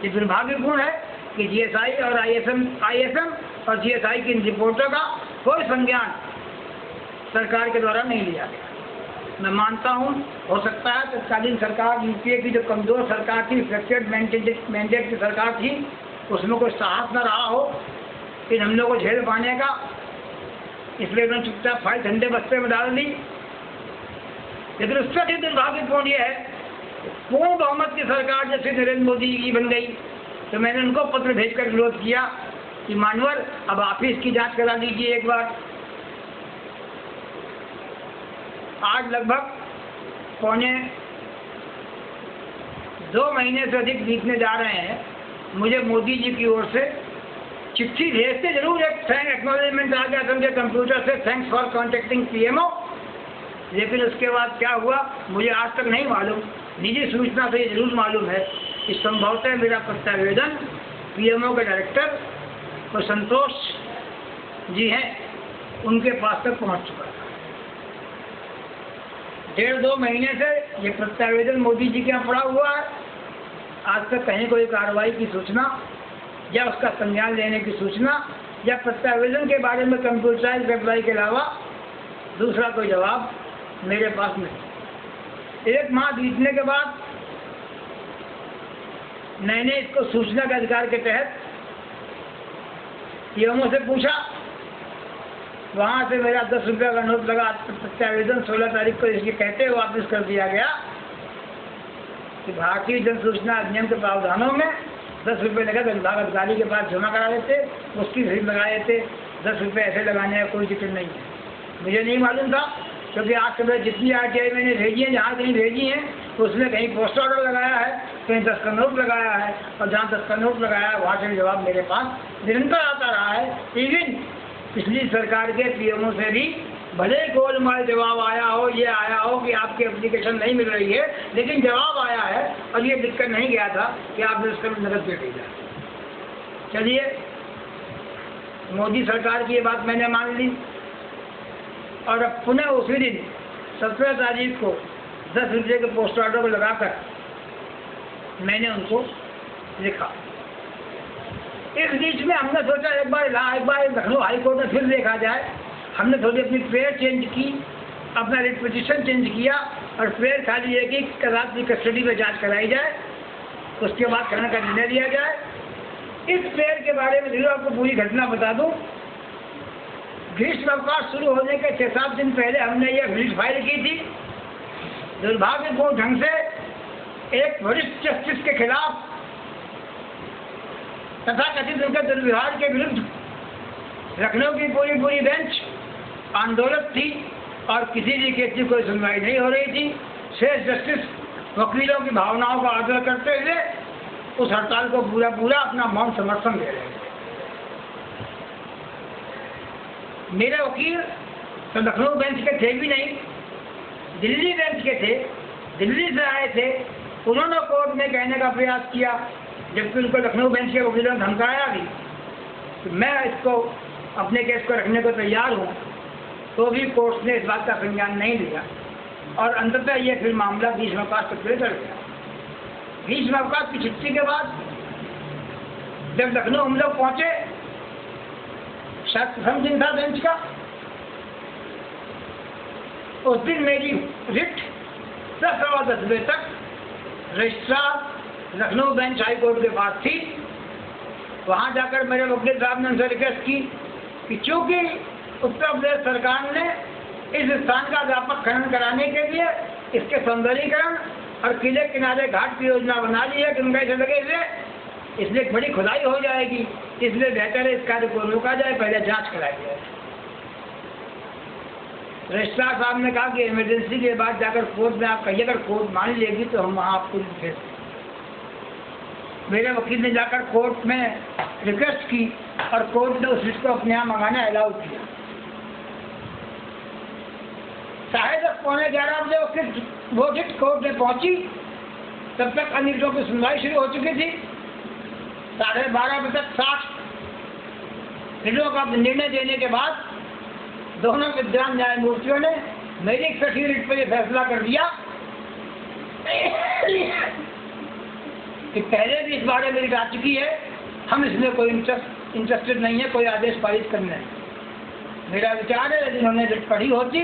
ये दुर्भाग्यपूर्ण है कि जीएसआई और आईएसएम और जीएसआई की इन रिपोर्टों का कोई संज्ञान सरकार के द्वारा नहीं लिया गया। मैं मानता हूँ हो सकता है तत्कालीन सरकार यूपीए की जो कमज़ोर सरकार थी, फ्रैक्चर्ड मैंडेट की सरकार थी, उसमें कोई साहस न रहा हो इन हमलों को झेल पाने का, इसलिए उन्होंने चुपचाप फाइल ठंडे बस्ते में डाल दी। लेकिन उससे भी दुर्भाग्यपूर्ण यह है पूर्ण बहुमत की सरकार जैसे नरेंद्र मोदी की बन गई तो मैंने उनको पत्र भेजकर विरोध किया कि मानवर अब आप ही इसकी जांच करा लीजिए एक बार। आज लगभग पौने 2 महीने से अधिक बीतने जा रहे हैं, मुझे मोदी जी की ओर से चिट्ठी भेजते जरूर एक थैंक एक्नॉलेजमेंट आ गया समझे कंप्यूटर से, थैंक्स फॉर कॉन्टेक्टिंग पीएमओ, लेकिन उसके बाद क्या हुआ मुझे आज तक नहीं मालूम। निजी सूचना से ये जरूर मालूम है कि संभवतः मेरा प्रत्यावेदन पीएमओ के डायरेक्टर को संतोष जी हैं उनके पास तक पहुंच चुका था। 1.5-2 महीने से ये प्रत्यावेदन मोदी जी के यहाँ पड़ा हुआ है। आज तक कहीं कोई कार्रवाई की सूचना या उसका संज्ञान लेने की सूचना या प्रत्यावेदन के बारे में कंप्यूटराइज रिप्लाई के अलावा दूसरा कोई जवाब मेरे पास नहीं। 1 माह बीतने के बाद मैंने इसको सूचना के अधिकार के तहत पीएमओ से पूछा, वहाँ से मेरा 10 रुपये का नोट लगा। प्रत्यावेदन 16 तारीख को इसके कहते हुए वापस कर दिया गया कि भारतीय जन सूचना अधिनियम के प्रावधानों में 10 रुपये नगद विभाग अधिकारी के पास जमा करा देते, उसकी भीड़ लगा देते। 10 रुपये ऐसे लगाने का कोई जिक्र नहीं है। मुझे नहीं मालूम था क्योंकि आज सुबह जितनी आरटीआई मैंने भेजी है, जहाँ कहीं भेजी हैं तो उसमें कहीं पोस्ट ऑर्डर लगाया है, कहीं 10 का नोट लगाया है, और जहाँ 10 का नोट लगाया है वहाँ से जवाब मेरे पास निरंतर आता रहा है। इवन पिछली सरकार के पीएमओ से भी भले ही गोलमाल जवाब आया हो, ये आया हो कि आपकी एप्लीकेशन नहीं मिल रही है, लेकिन जवाब आया है और ये लिखकर नहीं गया था कि आपने उसका नकद दे दिया। चलिए, मोदी सरकार की ये बात मैंने मान ली और अब पुनः उसी दिन 17 तारीख को 10 रुपये के पोस्ट ऑर्डर को लगाकर मैंने उनको लिखा। इस बीच में हमने सोचा एक बार लखनऊ हाई कोर्ट में फिर देखा जाए। हमने थोड़ी अपनी प्रेयर चेंज की, अपना रिट पिटीशन चेंज किया और प्रेयर खाली है कि रात की कस्टडी में जांच कराई जाए, उसके बाद करने का निर्णय लिया जाए। इस प्रेयर के बारे में जरूर आपको पूरी घटना बता दूं। ग्रीष्म अवकाश शुरू होने के 6-7 दिन पहले हमने यह रिट फाइल की थी। दुर्भाग्यपूर्ण ढंग से एक वरिष्ठ जस्टिस के खिलाफ तथा कथित उनके दुर्व्यवहार के विरुद्ध लखनऊ की पूरी बेंच आंदोलित थी और किसी भी केस की कोई सुनवाई नहीं हो रही थी। शेष जस्टिस वकीलों की भावनाओं का आदर करते हुए उस हड़ताल को पूरा अपना मौन समर्थन दे रहे थे। मेरे वकील तो लखनऊ बेंच के थे भी नहीं, दिल्ली बेंच के थे, दिल्ली से आए थे। उन्होंने कोर्ट में कहने का प्रयास किया, जबकि उनको लखनऊ बेंच के वकीलों ने धमकाया भी कि मैं इसको अपने केस को रखने को तैयार हूँ, तो भी कोर्ट ने इस बात का संज्ञान नहीं लिया और अंततः ये फिर मामला ग्रीष्म अवकाश तक चल गया। ग्रीष्म अवकाश की छुट्टी के बाद जब लखनऊ हम लोग पहुँचे, शायद प्रथम दिन था बेंच का, उस दिन मेरी रिट 10-10 बजे तक registrar Lucknow bench high court के पास थी। वहाँ जाकर मेरे वकील साहब ने उनसे रिक्वेस्ट की कि चूँकि उत्तर प्रदेश सरकार ने इस स्थान का व्यापक खनन कराने के लिए इसके सौंदर्यीकरण और किले किनारे घाट की योजना बना ली है, गंगा से लगे हुए, इसलिए एक बड़ी खुदाई हो जाएगी, इसलिए बेहतर है इस कार्य को रोका जाए, पहले जांच कराई जाए। रजिस्ट्रार साहब ने कहा कि इमरजेंसी के बाद जाकर कोर्ट में आप कहिए, अगर कोर्ट मान लेगी तो हम वहाँ आपको भेज दें। मेरे वकील ने जाकर कोर्ट में रिक्वेस्ट की और कोर्ट ने उस रिट को अपने यहाँ मंगाना अलाउ किया। 10:30-11 बजे वो रिट कोर्ट में पहुंची, तब तक अन्य रिटों की सुनवाई शुरू हो चुकी थी। 12:30 बजे तक 60 रिटों का निर्णय देने के बाद दोनों विद्वान न्यायमूर्तियों ने मेरी सखी रिट पर यह फैसला कर दिया कि पहले भी इस बारे में रिट आ चुकी है, हम इसमें कोई इंटरेस्टेड नहीं है कोई आदेश पारित करने में। मेरा विचार है यदि उन्होंने रिट पढ़ी होती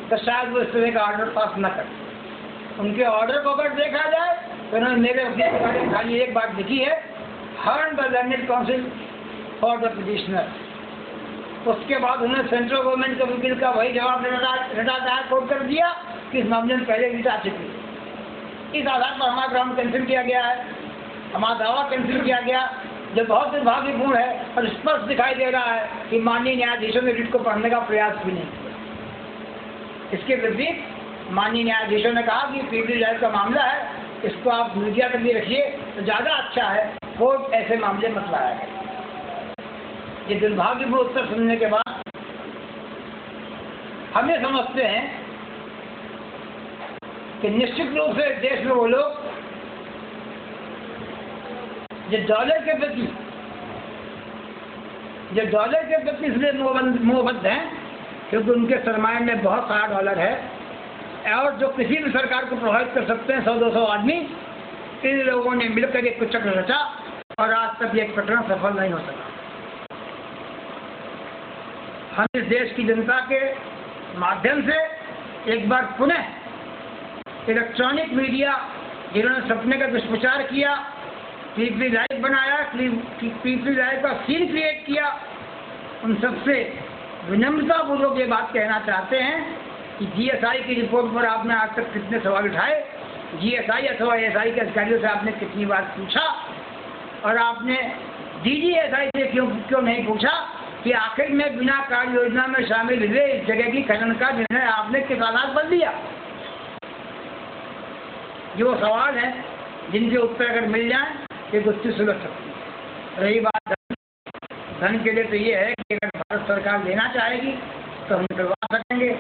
तो शायद वो इस तरह का ऑर्डर पास न कर। उनके ऑर्डर को अगर देखा जाए तो उन्होंने मेरे वकील के बारे में खाली एक बात लिखी है, हर्न the learned council for the petitioner. उसके बाद उन्होंने सेंट्रल गवर्नमेंट के वकील का वही जवाब रिटा कोट कर दिया कि इस मामले में पहले रिट आ चुकी है। इस आधार पर हमारा ग्राउंड कैंसिल किया गया है, हमारा दावा कैंसिल किया गया, जो बहुत दुर्भाग्यपूर्ण है और स्पष्ट दिखाई दे रहा है कि माननीय न्यायाधीशों ने रिट को पढ़ने का प्रयास भी नहीं किया। इसके विपरीत माननीय न्यायाधीशों ने कहा कि पीपी राइट का मामला है, इसको आप मीडिया के लिए रखिए तो ज़्यादा अच्छा है, कोर्ट ऐसे मामले मत लाया है। ये दुर्भाग्यपूर्ण उत्तर सुनने के बाद हम ये समझते हैं कि निश्चित रूप से देश में वो लोग जो डॉलर के प्रति इसलिए मोहबद्ध हैं क्योंकि उनके सरमाए में बहुत सारा डॉलर है और जो किसी भी सरकार को प्रभावित कर सकते हैं 100-200 आदमी, इन लोगों ने मिलकर एक चक्र रचा और आज तक ये प्रकरण सफल नहीं हो सका। हम इस देश की जनता के माध्यम से एक बार पुनः इलेक्ट्रॉनिक मीडिया जिन्होंने सपने का दुष्प्रचार किया, पीपी लाइव बनाया, पीपी लाइव का सीन क्रिएट किया, उन सबसे विनम्रता पूर्वक ये बात कहना चाहते हैं कि जीएसआई की रिपोर्ट पर आपने आज तक कितने सवाल उठाए, जीएसआई अथवा एएसआई के अधिकारियों से आपने कितनी बार पूछा और आपने डीजीएसआई से क्यों नहीं पूछा कि आखिर में बिना कार्य योजना में शामिल हुए इस जगह की खनन का निर्णय आपने किस आधार पर लिया। ये वो सवाल है जिनके उत्तर अगर मिल जाए ये गुत्थी सुलझ सकती है। रही बात धन के लिए तो ये है कि अगर भारत सरकार देना चाहेगी तो हम करवा सकेंगे।